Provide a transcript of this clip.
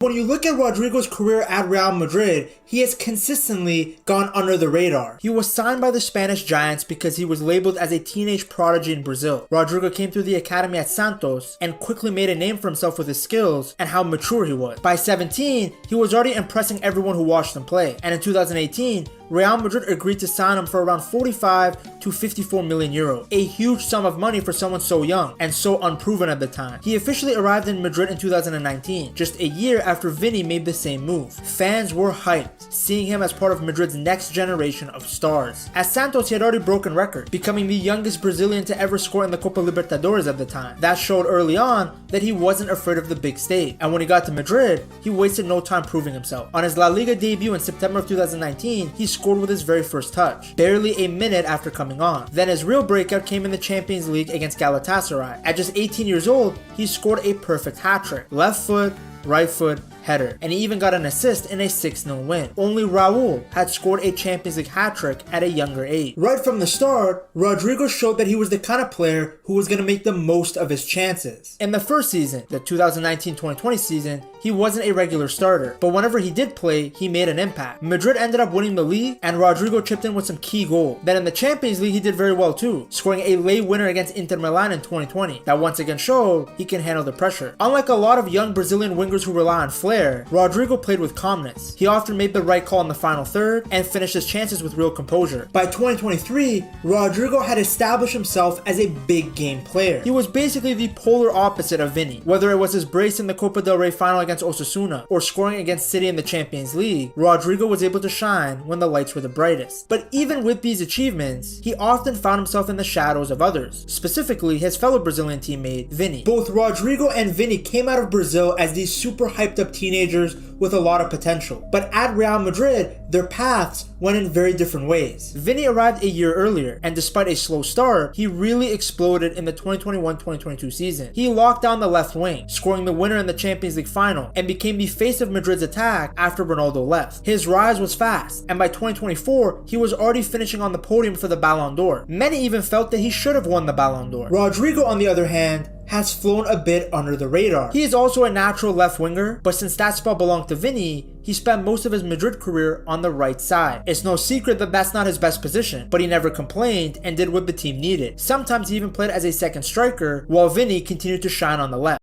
When you look at Rodrygo's career at Real Madrid, he has consistently gone under the radar. He was signed by the Spanish Giants because he was labeled as a teenage prodigy in Brazil. Rodrygo came through the academy at Santos and quickly made a name for himself with his skills and how mature he was. By 17, he was already impressing everyone who watched him play, and in 2018, Real Madrid agreed to sign him for around 45 to 54 million euro, a huge sum of money for someone so young and so unproven at the time. He officially arrived in Madrid in 2019, just a year after Vini made the same move. Fans were hyped, seeing him as part of Madrid's next generation of stars. At Santos, he had already broken records, becoming the youngest Brazilian to ever score in the Copa Libertadores at the time. That showed early on that he wasn't afraid of the big stage, and when he got to Madrid, he wasted no time proving himself. On his La Liga debut in September of 2019, he scored with his very first touch, barely a minute after coming on. Then his real breakout came in the Champions League against Galatasaray. At just 18 years old, he scored a perfect hat-trick. Left foot, right foot, header, and he even got an assist in a 6-0 win. Only Raul had scored a Champions League hat-trick at a younger age. Right from the start, Rodrygo showed that he was the kind of player who was going to make the most of his chances. In the first season, the 2019-2020 season, he wasn't a regular starter, but whenever he did play, he made an impact. Madrid ended up winning the league, and Rodrygo chipped in with some key goals. Then in the Champions League, he did very well too, scoring a late winner against Inter Milan in 2020 that once again showed he can handle the pressure. Unlike a lot of young Brazilian wingers who rely on flair, Rodrygo played with calmness. He often made the right call in the final third and finished his chances with real composure. By 2023, Rodrygo had established himself as a big game player. He was basically the polar opposite of Vini. Whether it was his brace in the Copa del Rey final against Osasuna or scoring against City in the Champions League, Rodrygo was able to shine when the lights were the brightest. But even with these achievements, he often found himself in the shadows of others, specifically his fellow Brazilian teammate, Vini. Both Rodrygo and Vini came out of Brazil as these super hyped up teenagers with a lot of potential. But at Real Madrid, their paths went in very different ways. Vini arrived a year earlier, and despite a slow start, he really exploded in the 2021-2022 season. He locked down the left wing, scoring the winner in the Champions League final, and became the face of Madrid's attack after Ronaldo left. His rise was fast, and by 2024, he was already finishing on the podium for the Ballon d'Or. Many even felt that he should have won the Ballon d'Or. Rodrygo, on the other hand, has flown a bit under the radar. He is also a natural left winger, but since that spot belonged to Vini, he spent most of his Madrid career on the right side. It's no secret that that's not his best position, but he never complained and did what the team needed. Sometimes he even played as a second striker, while Vini continued to shine on the left.